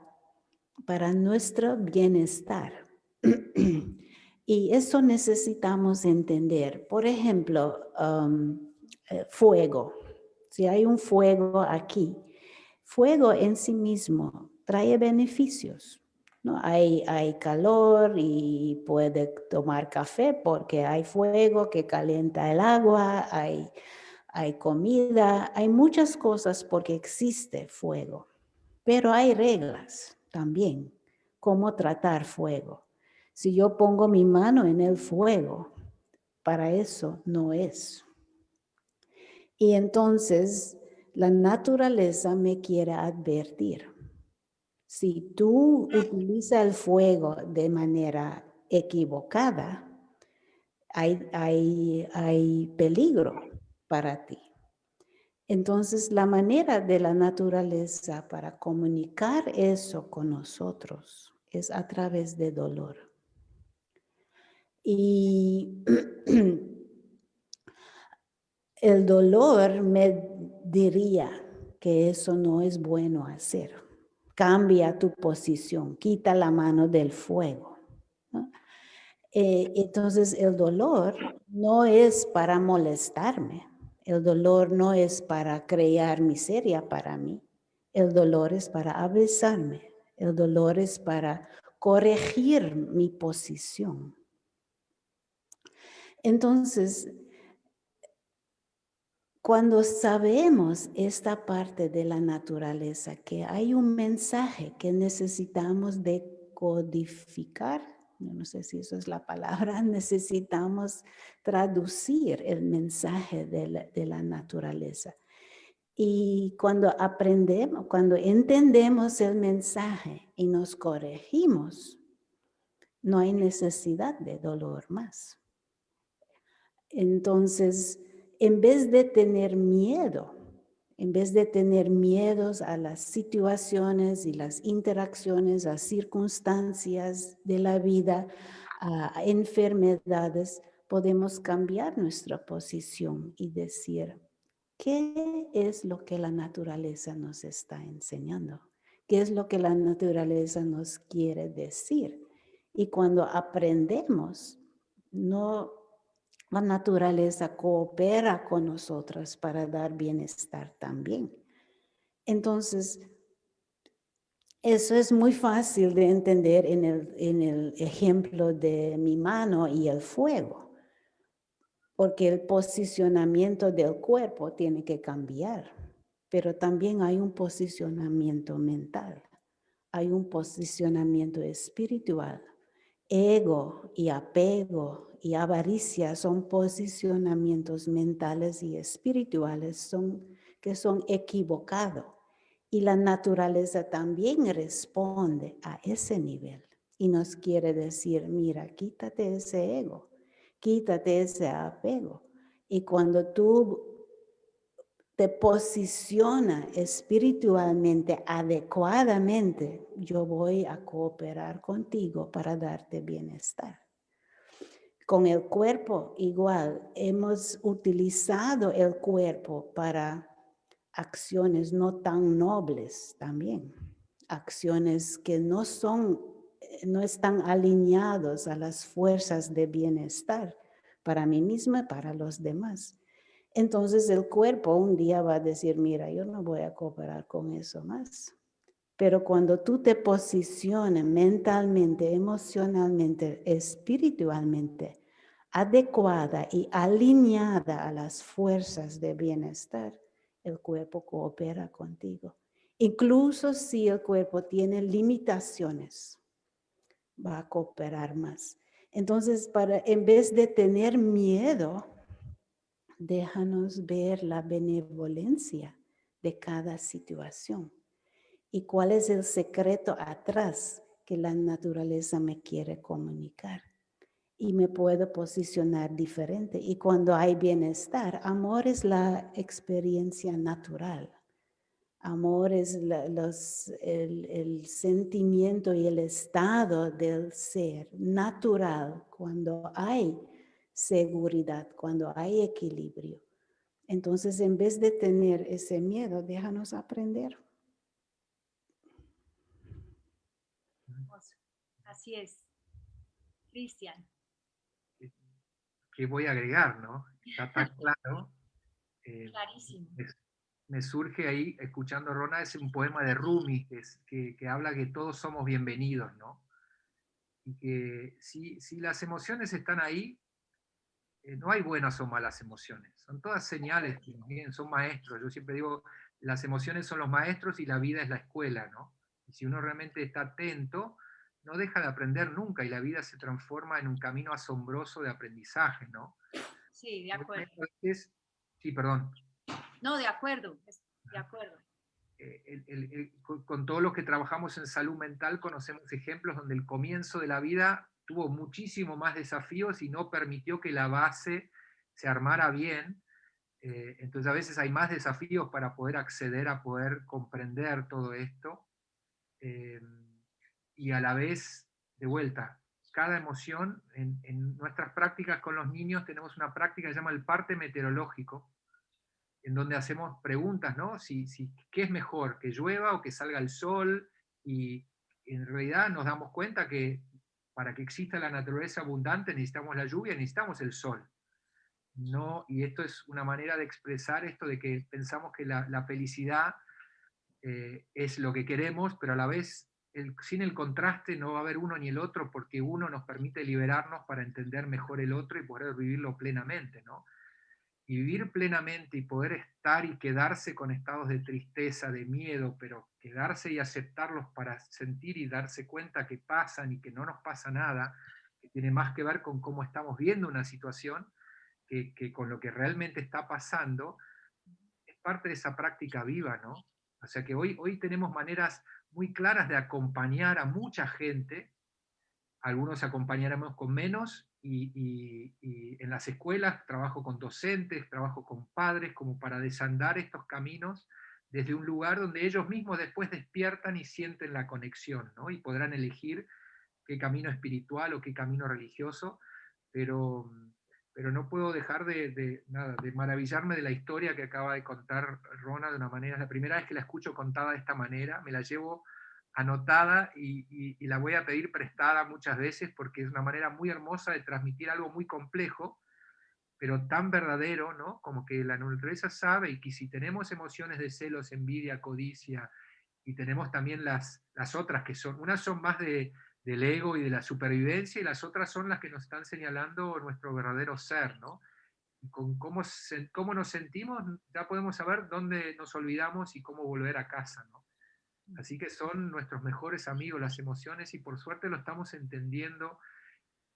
nuestro bienestar. Y eso necesitamos entender. Por ejemplo, fuego. Si hay un fuego aquí, fuego en sí mismo trae beneficios, ¿no? Hay calor y puede tomar café porque hay fuego que calienta el agua, hay hay comida, hay muchas cosas porque existe fuego. Pero hay reglas también, cómo tratar fuego. Si yo pongo mi mano en el fuego, para eso no es. Y entonces la naturaleza me quiere advertir. Si tú utilizas el fuego de manera equivocada, hay peligro para ti. Entonces, la manera de la naturaleza para comunicar eso con nosotros es a través de dolor. Y el dolor me diría que eso no es bueno hacer. Cambia tu posición, quita la mano del fuego, ¿no? Entonces, el dolor no es para molestarme. El dolor no es para crear miseria para mí. El dolor es para avisarme. El dolor es para corregir mi posición. Entonces, cuando sabemos esta parte de la naturaleza, que hay un mensaje que necesitamos decodificar, no sé si eso es la palabra, necesitamos traducir el mensaje de la naturaleza. Y cuando aprendemos, cuando entendemos el mensaje y nos corregimos, no hay necesidad de dolor más. Entonces, en vez de tener miedo, en vez de tener miedos a las situaciones y las interacciones, a circunstancias de la vida, a enfermedades, podemos cambiar nuestra posición y decir, ¿qué es lo que la naturaleza nos está enseñando? ¿Qué es lo que la naturaleza nos quiere decir? Y cuando aprendemos, la naturaleza coopera con nosotros para dar bienestar también. Entonces, eso es muy fácil de entender en el ejemplo de mi mano y el fuego, porque el posicionamiento del cuerpo tiene que cambiar, pero también hay un posicionamiento mental, hay un posicionamiento espiritual. Ego y apego y avaricia son posicionamientos mentales y espirituales que son equivocados. Y la naturaleza también responde a ese nivel y nos quiere decir, mira, quítate ese ego, quítate ese apego. Y cuando tú te posiciona espiritualmente adecuadamente, yo voy a cooperar contigo para darte bienestar. Con el cuerpo igual, hemos utilizado el cuerpo para acciones no tan nobles también, acciones que no están alineados a las fuerzas de bienestar para mí misma y para los demás. Entonces el cuerpo un día va a decir, mira, yo no voy a cooperar con eso más. Pero cuando tú te posiciones mentalmente, emocionalmente, espiritualmente, adecuada y alineada a las fuerzas de bienestar, el cuerpo coopera contigo. Incluso si el cuerpo tiene limitaciones, va a cooperar más. Entonces, en vez de tener miedo, déjanos ver la benevolencia de cada situación. ¿Y cuál es el secreto atrás que la naturaleza me quiere comunicar? Y me puedo posicionar diferente. Y cuando hay bienestar, amor es la experiencia natural. Amor es el sentimiento y el estado del ser natural cuando hay seguridad, cuando hay equilibrio. Entonces, en vez de tener ese miedo, déjanos aprender. Así es. Cristian. ¿Qué voy a agregar, no? Está tan claro. Clarísimo. Me surge ahí, escuchando a Rona, es un poema de Rumi que habla que todos somos bienvenidos, ¿no? Y que si las emociones están ahí, no hay buenas o malas emociones, son todas señales que nos vienen, son maestros. Yo siempre digo, las emociones son los maestros y la vida es la escuela, ¿no? Y si uno realmente está atento, no deja de aprender nunca y la vida se transforma en un camino asombroso de aprendizaje, ¿no? Sí, de acuerdo. Obviamente, a veces, sí, perdón. No, de acuerdo, de acuerdo. Con todos los que trabajamos en salud mental conocemos ejemplos donde el comienzo de la vida tuvo muchísimo más desafíos y no permitió que la base se armara bien. Entonces a veces hay más desafíos para poder acceder a poder comprender todo esto. eh, y a la vez, de vuelta, cada emoción, en nuestras prácticas con los niños tenemos una práctica que se llama el parte meteorológico, en donde hacemos preguntas, ¿no? ¿Qué es mejor, que llueva o que salga el sol? Y en realidad nos damos cuenta que para que exista la naturaleza abundante necesitamos la lluvia, necesitamos el sol. No, y esto es una manera de expresar esto de que pensamos que la felicidad es lo que queremos, pero a la vez sin el contraste no va a haber uno ni el otro, porque uno nos permite liberarnos para entender mejor el otro y poder vivirlo plenamente, ¿no? Y vivir plenamente y poder estar y quedarse con estados de tristeza, de miedo, pero quedarse y aceptarlos para sentir y darse cuenta que pasan y que no nos pasa nada, que tiene más que ver con cómo estamos viendo una situación que con lo que realmente está pasando, es parte de esa práctica viva, ¿no? O sea que hoy tenemos maneras muy claras de acompañar a mucha gente, algunos acompañaremos con menos, y en las escuelas trabajo con docentes, trabajo con padres, como para desandar estos caminos desde un lugar donde ellos mismos después despiertan y sienten la conexión, ¿no? Y podrán elegir qué camino espiritual o qué camino religioso, pero, pero no puedo dejar nada, de maravillarme de la historia que acaba de contar Rona de una manera, es la primera vez que la escucho contada de esta manera, me la llevo anotada y la voy a pedir prestada muchas veces porque es una manera muy hermosa de transmitir algo muy complejo, pero tan verdadero, ¿no? Como que la naturaleza sabe y que si tenemos emociones de celos, envidia, codicia, y tenemos también las otras que son, unas son más del ego y de la supervivencia, y las otras son las que nos están señalando nuestro verdadero ser, ¿no? Y con cómo nos sentimos, ya podemos saber dónde nos olvidamos y cómo volver a casa, ¿no? Así que son nuestros mejores amigos las emociones y por suerte lo estamos entendiendo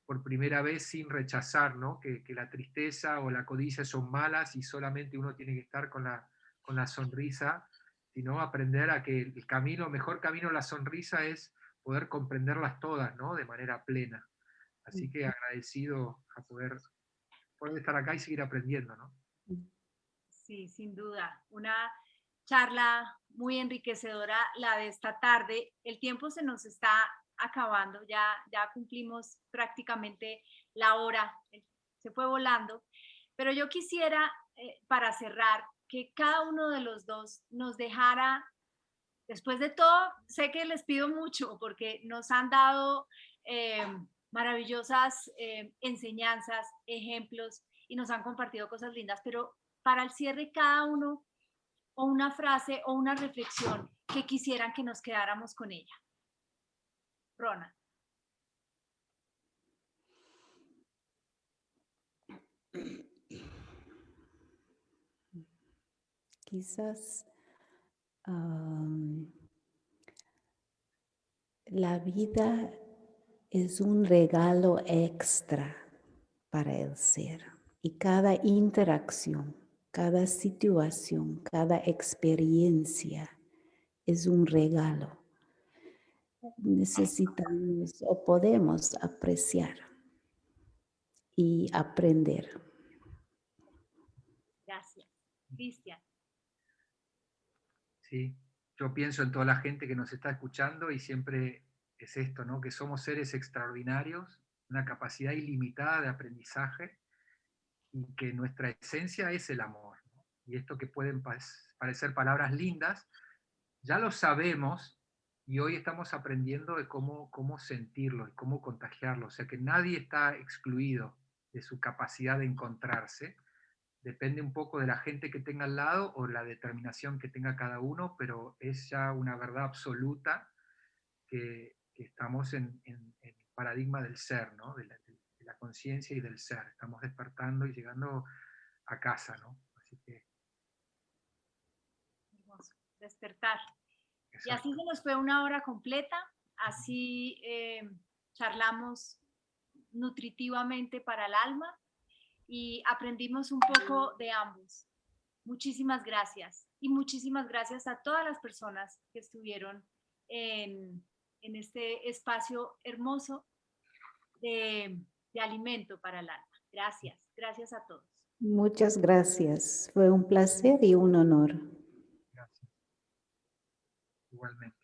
por primera vez sin rechazar, ¿no? Que la tristeza o la codicia son malas y solamente uno tiene que estar con la sonrisa, sino aprender a que el camino, mejor camino a la sonrisa es poder comprenderlas todas, ¿no? De manera plena. Así que agradecido a poder estar acá y seguir aprendiendo, ¿no? Sí, sin duda. Una charla muy enriquecedora la de esta tarde. El tiempo se nos está acabando, ya cumplimos prácticamente la hora, se fue volando, pero yo quisiera, para cerrar, que cada uno de los dos nos dejara, después de todo, sé que les pido mucho porque nos han dado eh, maravillosas enseñanzas, ejemplos y nos han compartido cosas lindas, pero para el cierre cada uno o una frase o una reflexión que quisieran que nos quedáramos con ella. Rona. Quizás la vida es un regalo extra para el ser y cada interacción, cada situación, cada experiencia es un regalo. Necesitamos o podemos apreciar y aprender. Gracias. Cristian. Sí, yo pienso en toda la gente que nos está escuchando y siempre es esto, ¿no? Que somos seres extraordinarios, una capacidad ilimitada de aprendizaje y que nuestra esencia es el amor, ¿no? Y esto que pueden parecer palabras lindas, ya lo sabemos y hoy estamos aprendiendo de cómo sentirlo y cómo contagiarlo. O sea que nadie está excluido de su capacidad de encontrarse. Depende un poco de la gente que tenga al lado o la determinación que tenga cada uno, pero es ya una verdad absoluta que estamos en el paradigma del ser, ¿no? De la conciencia y del ser. Estamos despertando y llegando a casa, ¿no? Así que... Hermoso. Despertar. Y así exacto. se nos fue una hora completa, así charlamos nutritivamente para el alma y aprendimos un poco de ambos. Muchísimas gracias y muchísimas gracias a todas las personas que estuvieron en este espacio hermoso de alimento para el alma. Gracias, gracias a todos. Muchas gracias. Fue un placer y un honor. Gracias. Igualmente.